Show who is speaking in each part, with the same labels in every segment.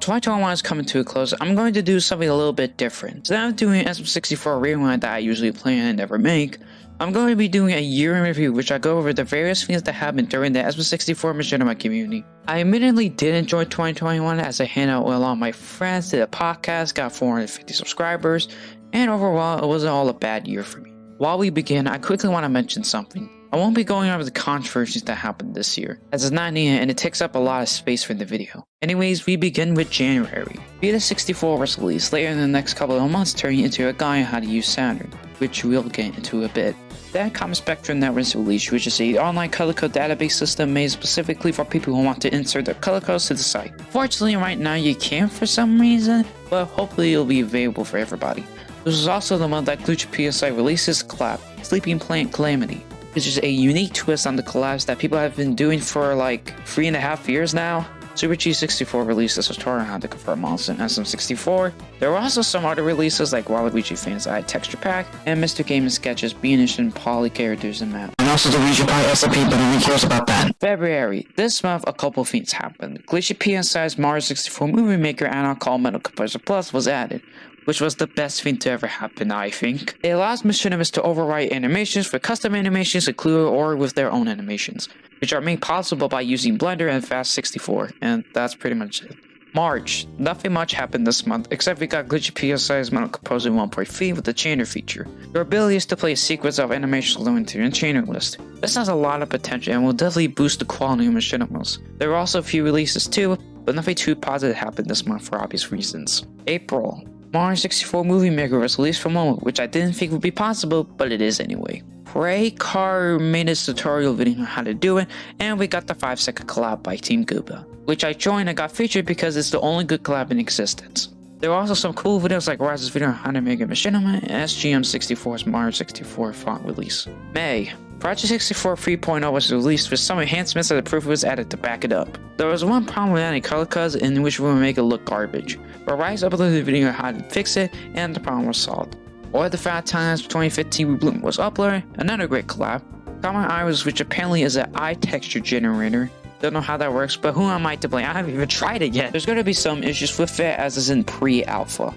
Speaker 1: 2021 is coming to a close. I'm going to do something a little bit different. Instead of doing SM64 Rewind that I usually play and never make, I'm going to be doing a year in review, which I go over the various things that happened during the SM64 Machinima community. I admittedly did enjoy 2021 as I hang out with a lot of my friends, did a podcast, got 450 subscribers, and overall it wasn't all a bad year for me. While we begin, I quickly want to mention something. I won't be going over the controversies that happened this year, as it's not needed and it takes up a lot of space for the video. Anyways, we begin with January. Beta 64 was released later in the next couple of months, turning into a guide on how to use Saturn, which we'll get into a bit. Then Common Spectrum Network was released, which is an online color code database system made specifically for people who want to insert their color codes to the site. Fortunately, right now you can't for some reason, but hopefully it'll be available for everybody. This is also the month that Glitch PSI releases collab, Sleeping Plant Calamity, which is a unique twist on the collabs that people have been doing for like 3.5 years now. Super G64 released a tutorial on how to convert models in SM64. There were also some other releases like Waluigi Fans Eye Texture Pack and Mr. Game and Sketches being poly characters and map. And also the Region Pi SMP, but who cares about that? February. This month a couple things happened. Glitchy PSI's Mario 64 Movie Maker add-on called Metal Composer Plus was added, which was the best thing to ever happen, I think. It allows machinists to overwrite animations for custom animations included or with their own animations, which are made possible by using Blender and Fast64, and that's pretty much it. March. Nothing much happened this month, except we got Glitchy PSI's Metal Composer 1.3 with the chainer feature. Your ability is to play a sequence of animations alone into your chainer list. This has a lot of potential and will definitely boost the quality of machinists. There were also a few releases too, but nothing too positive happened this month for obvious reasons. April. Mario 64 Movie Maker was released for Momo, which I didn't think would be possible, but it is anyway. Ray Carr made his tutorial video on how to do it, and we got the 5-second collab by Team Gooba, which I joined and got featured because it's the only good collab in existence. There were also some cool videos like Rise's video on how to make a machinima and SGM64's Mario 64 font release. May. Project 64 3.0 was released with some enhancements that the proof was added to back it up. There was one problem with adding color codes in which would make it look garbage, but Rise uploaded a video on how to fix it and the problem was solved. Or the Fat Times 2015 Rebloom was uploaded, another great collab. Common Iris, which apparently is an eye texture generator. Don't know how that works, but who am I to blame? I haven't even tried it yet. There's going to be some issues with it as is in pre-alpha,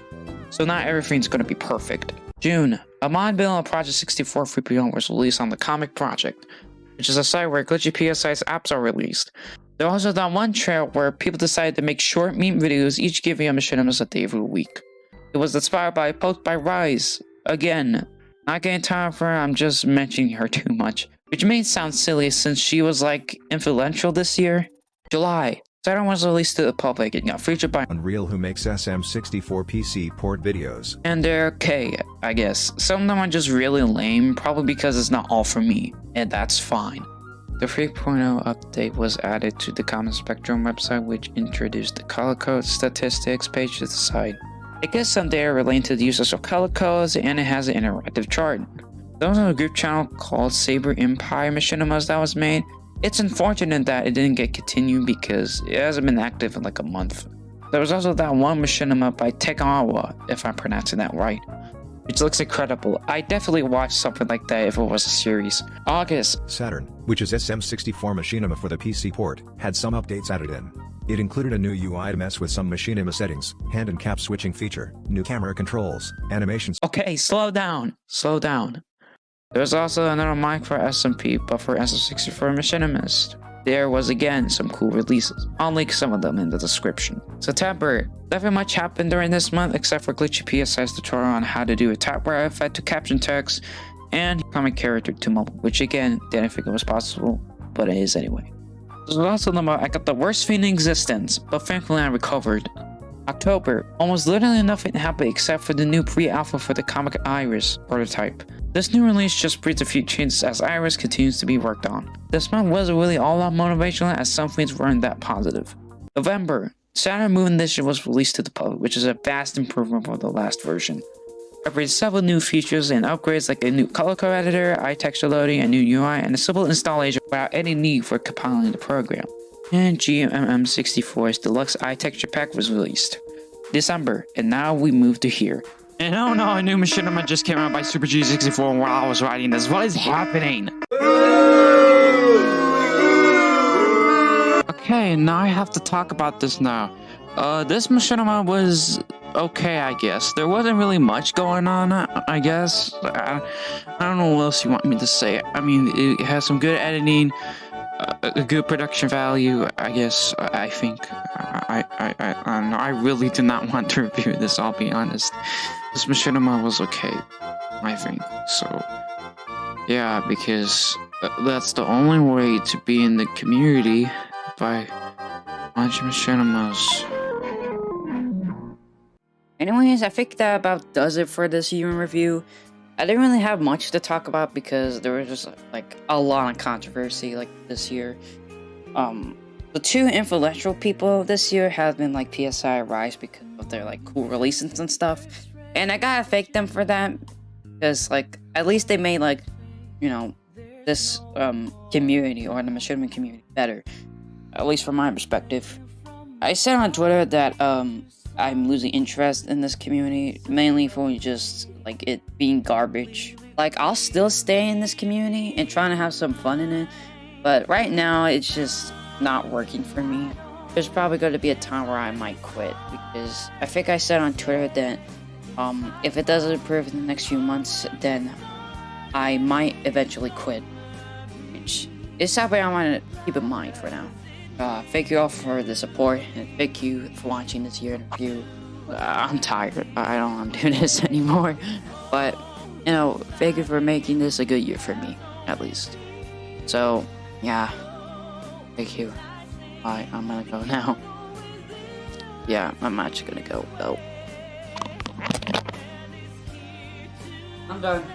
Speaker 1: so not everything's going to be perfect. June. A mod build on Project 64 3.0 was released on the Comic Project, which is a site where Glitchy PSI's apps are released. There also that one trail where people decided to make short meme videos, each giving a machinima a day of the week. It was inspired by a post by Rise. Again, not getting tired of her, I'm just mentioning her too much, which may sound silly since she was like influential this year. July. Saturn was released to the public and got featured by
Speaker 2: Unreal, who makes SM64 PC port videos.
Speaker 1: And they're okay, I guess. Some of them are just really lame, probably because it's not all for me, and that's fine. The 3.0 update was added to the Common Spectrum website, which introduced the color code statistics page to the site. It gets some data relating to the usage of color codes, and it has an interactive chart. There was a group channel called Saber Empire Machinimas that was made. It's unfortunate that it didn't get continued because it hasn't been active in like a month. There was also that one machinima by Tegawa, if I'm pronouncing that right, which looks incredible. I definitely watch something like that if it was a series. August.
Speaker 2: Saturn, which is SM64 Machinima for the PC port, had some updates added in. It included a new UI to mess with some machinima settings, hand and cap switching feature, new camera controls, animations.
Speaker 1: Okay, slow down. Slow down. There's also another mic for SMP, but for SM64 Machinimist. There was again some cool releases. I'll link some of them in the description. September. Nothing much happened during this month except for Glitchy PSI's tutorial on how to do a typewriter effect to caption text and comic character to mobile, which again, didn't think it was possible, but it is anyway. There's also the month I got the worst thing in existence, but thankfully I recovered. October. Almost literally nothing happened except for the new pre-alpha for the Comic Iris prototype. This new release just breeds a few changes as Iris continues to be worked on. This month wasn't really all that motivational as some things weren't that positive. November. Saturn Moon Edition was released to the public, which is a vast improvement from the last version. It brings several new features and upgrades like a new color code editor, eye texture loading, a new UI, and a simple installation without any need for compiling the program. And GMM64's Deluxe Eye Texture Pack was released. December, and now we move to here. And oh no, a new machinima just came out by Super G64 while I was writing this. What is happening? Okay, now I have to talk about this now. This machinima was okay, I guess. There wasn't really much going on, I guess. I don't know what else you want me to say. I mean, it has some good editing, a good production value, I guess. I think. I don't know. I really did not want to review this, I'll be honest. This machinima was okay, I think. So, yeah, because that's the only way to be in the community, by watching machinimas. Anyways, I think that about does it for this year in review. I didn't really have much to talk about because there was just like a lot of controversy like this year. The two influential people this year have been like PSI Rise because of their like cool releases and stuff, and I gotta thank them for that because like at least they made like, you know, this community or the machinima community better, at least from my perspective. I said on Twitter that I'm losing interest in this community, mainly for just like it being garbage. Like, I'll still stay in this community and trying to have some fun in it, but right now it's just not working for me. There's probably going to be a time where I might quit because I think I said on Twitter that if it doesn't improve in the next few months, then I might eventually quit. Which is something I want to keep in mind for now. Thank you all for the support, and thank you for watching this year in review. I'm tired. I don't want to do this anymore. But, you know, thank you for making this a good year for me, at least. So, yeah. Thank you. Bye. I'm gonna go now. Yeah, I'm actually gonna go, though. I'm done.